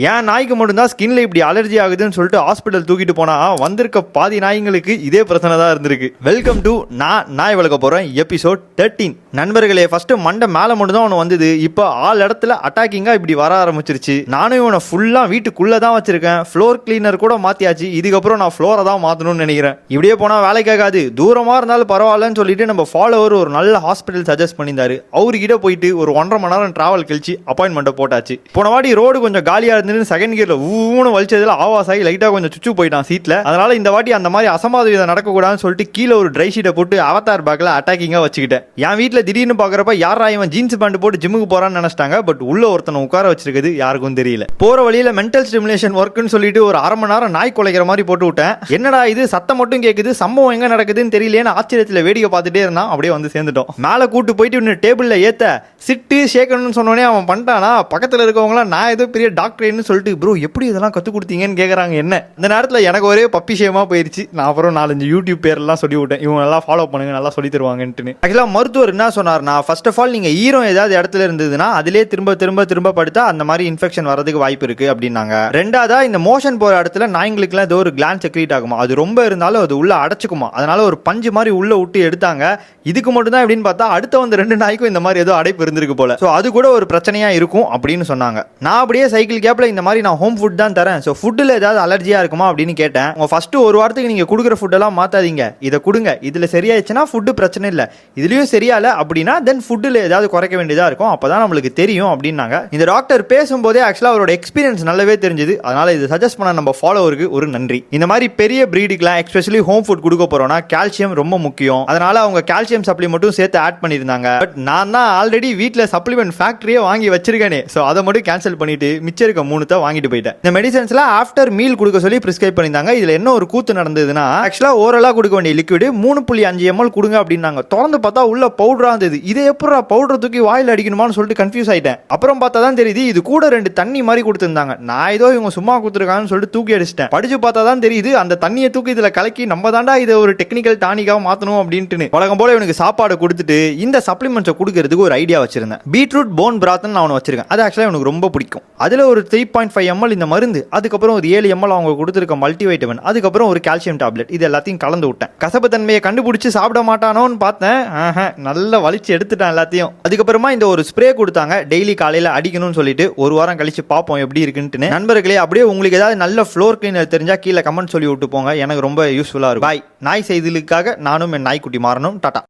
ஏன் நாய்க்கு மட்டும்தான் ஸ்கின்ல இப்படி அலர்ஜி ஆகுதுன்னு சொல்லிட்டு ஹாஸ்பிட்டல் தூக்கிட்டு போனா வந்திருக்க பாதி நாய்களுக்கு இதே பிரச்சனை தான் இருந்திருக்கு. வெல்கம் டு நான் நாய் வளர்க்க போறேன் எபிசோட் 13. நண்பர்களே, ஃபர்ஸ்ட் மண்டை மேல மட்டும் தான் அவனு வந்தது. இப்போ ஆள் இடத்துல அட்டாக்கிங்கா இப்படி வர ஆரம்பிச்சிருச்சு. நானும் இவனை ஃபுல்லா வீட்டுக்குள்ள தான் வச்சிருக்கேன். ஃப்ளோர் கிளீனர் கூட மாத்தியாச்சு. இதுக்கப்புறம் நான் ஃப்ளோரை தான் மாத்தணும்னு நினைக்கிறேன். இப்படியே போனா வேலைக்காகாது, தூரமா இருந்தாலும் பரவாயில்லன்னு சொல்லிட்டு நம்ம ஃபாலோவர் ஒரு நல்ல ஹாஸ்பிட்டல் சஜஸ்ட் பண்ணியிருந்தாரு. அவர்கிட்ட போயிட்டு ஒரு 1.5 மணி நேரம் டிராவல் கழிச்சு அப்பாயின்மெண்ட் போட்டாச்சு. போன வாட்டி ரோடு கொஞ்சம் காலியா இருந்து செகண்ட் கியர்ல ஊன்னு வலிச்சதுல ஆவாஸ் ஆகி லைட்டா கொஞ்சம் சுச்சு போயிட்டான் சீட்ல. அதனால இந்த வாட்டி அந்த மாதிரி அசம்பாவிதம் நடக்கக்கூடாதுன்னு சொல்லிட்டு கீழே ஒரு ட்ரை ஷீட்டை போட்டு அவதார் பேக்ல அட்டாக்கிங்கா வச்சுக்கிட்டேன். என் வீட்டில் திடீர்னு பாக்குறப்ப யாரா இவன் ஜீன்ஸ் பேண்ட் போட்டு ஜிம்முக்கு போறான்னு நினைச்சிட்டாங்க. பட் உள்ள ஒருத்தனை உட்கார வச்சிருக்கிறது யாருக்கும் தெரியல. போற வழியில மென்டல் ஸ்டிமுலேஷன் ஒர்க்னு சொல்லிட்டு ஒரு 1/2 மணி நேரம் நாய் குலைக்கிற மாதிரி போட்டு விட்டேன். என்னடா இது சத்தம் மட்டும் கேட்குது, சம்பவம் எங்க நடக்குதுன்னு தெரியலேன்னு ஆச்சரியத்தில் வேடிக்கை பார்த்துட்டே இருந்தான். அப்படியே வந்து சேர்ந்துட்டோம். மேலே கூட்டு போயிட்டு டேபிள்ல ஏத்த சிட்டு ஷேக்கணும்னு சொன்னோடனே அவன் பண்ணிட்டானா. பக்கத்தில் இருக்கவங்களாம் நான் ஏதோ பெரிய டாக்டர்னு சொல்லிட்டு ப்ரோ எப்படி இதெல்லாம் கற்றுக் கொடுத்தீங்கன்னு கேட்குறாங்க. என்ன இந்த நேரத்தில் எனக்கு ஒரே பப்பி விஷயமா போயிருச்சு. நான் அப்புறம் 4-5 யூடியூப் பேரெல்லாம் சொல்லி விட்டேன், இவங்க நல்லா ஃபாலோ பண்ணுங்க, நல்லா சொல்லி தருவாங்கன்ட்டு. ஆக்சுவலாக மருத்துவர் என்ன சொன்னார்னா, ஃபர்ஸ்ட் ஆஃப் ஆல் நீங்கள் ஈரம் ஏதாவது இடத்துல இருந்ததுன்னா அதிலே திரும்ப படுத்தா அந்த மாதிரி இன்ஃபெக்ஷன் வரதுக்கு வாய்ப்பு இருக்கு அப்படின்னாங்க. ரெண்டாவதா இந்த மோஷன் போகிற இடத்துல நாய்களுக்குலாம் ஏதோ ஒரு கிளாண்ட் செக்ரீட் ஆகுமா, அது ரொம்ப இருந்தாலும் அது உள்ள அடைச்சிக்குமா. அதனால ஒரு பஞ்சு மாதிரி உள்ள விட்டு எடுத்தாங்க. இதுக்கு மட்டும் தான் எப்படின்னு பார்த்தா அடுத்த வந்து 2 நாய்க்கும் இந்த மாதிரி ஏதோ அடைப்பு இருந்திருக்கு போல. ஸோ அது கூட ஒரு பிரச்சனையா இருக்கும் அப்படின்னு சொன்னாங்க. நான் அப்படியே சைக்கிள் கேப்ல இந்த மாதிரி நான் ஹோம் ஃபுட் தான் தரேன், ஸோ ஃபுட்டில் ஏதாவது அலர்ஜியா இருக்குமா அப்படின்னு கேட்டேன். உங்க ஃபர்ஸ்ட் ஒரு வாரத்துக்கு நீங்க கொடுக்குற ஃபுட்டெல்லாம் மாத்தாதீங்க, இதை கொடுங்க, இதுல சரியாயிடுச்சுன்னா ஃபுட்டு பிரச்சனை இல்லை, இதுலயும் சரியால அப்படின்னா தென் ஃபுட்டில் ஏதாவது குறைக்க வேண்டியதா இருக்கும், அப்பதான் நம்மளுக்கு தெரியும் அப்படின்னாங்க. இந்த டாக்டர் பேசும்போதே ஆக்சுவலா அவரோட எக்ஸ்பீரியன்ஸ் நல்லாவே தெரிஞ்சது. அதனால இது சஜஸ்ட் பண்ண நம்ம ஃபாலோவருக்கு ஒரு நன்றி. இந்த மாதிரி பெரிய பிரீடுக்குலாம் எஸ்பெஷலி ஹோம் ஃபுட் கொடுக்க போறோம்னா கால்சியம் ரொம்ப முக்கியம். அதனால அவங்க கால்சியம் சப்ளிமெண்ட்டும் சேர்த்து ஆட் பண்ணியிருந்தாங்க. பட் நான் தான் ஆல்ரெடி வீட்டில் சப்ளிமெண்ட் ஃபேக்டரியே வாங்கி வச்சிருக்கேனே, ஸோ அதை மட்டும் கேன்சல் பண்ணிட்டு மிச்சம் இருக்க 3 வாங்கிட்டு போயிட்டேன். இந்த மெடிசன்ஸ்ல ஆஃப்டர் மீல் கொடுக்க சொல்லி பிரிஸ்கிரைப் பண்ணியிருந்தாங்க. இதுல என்ன ஒரு கூத்து நடந்ததுன்னா, ஆக்சுவலா ஓரலா கொடுக்க வேண்டிய லிக்விட் 3.5 ml கொடுங்க அப்படின்னாங்க. திறந்து பார்த்தா உள்ள பவுடரா இருந்தது. இதை எப்படா பவுடர் தூக்கி வாயில் அடிக்கணுமான்னு சொல்லிட்டு கன்ஃபியூஸ் ஆயிட்டேன். அப்புறம் பார்த்தா தான் தெரியுது இது கூட 2 தண்ணி மாதிரி கொடுத்துருந்தாங்க. நான் ஏதோ இவங்க சும்மா கொடுத்துருக்காங்கன்னு சொல்லிட்டு தூக்கி அடிச்சிட்டேன். படிச்சு பார்த்தா தான் தெரியுது அந்த தண்ணியை தூக்கி இதுல கலக்கி நம்ம தாண்டா இதை ஒரு டெக்னிக்கல் டானிக்காக மாத்தணும் அப்படின்ட்டு. வழக்கம் போல இவனுக்கு சாப்பாடு கொடுத்துட்டு இந்த சப்ளிமெண்ட்ஸை கொடுக்கறதுக்கு ஒரு ஐடியா வச்சிருந்தேன். பீட்ரூட் போன் பிராத்னு நான் வச்சிருக்கேன். அது ஆக்சுவலா எனக்கு ரொம்ப பிடிக்கும். அதுல ஒரு 3.5 ml இந்த மருந்து, அதுக்கப்புறம் ஒரு 7 ml அவங்க கொடுத்துருக்க மல்டிவைட்டமின், அதுக்கப்புறம் ஒரு கால்சியம் டேப்லெட், இது எல்லாத்தையும் கலந்து விட்டேன். கசப்பு தன்மையை கண்டுபிடிச்சு சாப்பிட மாட்டானோன்னு பார்த்தேன். நல்லா வலிச்சு எடுத்துட்டேன் எல்லாத்தையும். அதுக்கப்புறமா இந்த ஒரு ஸ்ப்ரே கொடுத்தாங்க, டெய்லி காலையில அடிக்கணும்னு சொல்லிட்டு. ஒரு வாரம் கழிச்சு பார்ப்போம் எப்படி இருக்குன்னு. நண்பர்களே, அப்படியே உங்களுக்கு ஏதாவது நல்ல ஃப்ளோர் கிளீனர் தெரிஞ்சா கீழே கமெண்ட் சொல்லி விட்டு போங்க, எனக்கு ரொம்ப யூஸ்ஃபுல்லா இருக்கும். பாய். நாய் செய்திகளுக்காக நானும் என் நாய்க்குட்டி மாறணும். டாடா.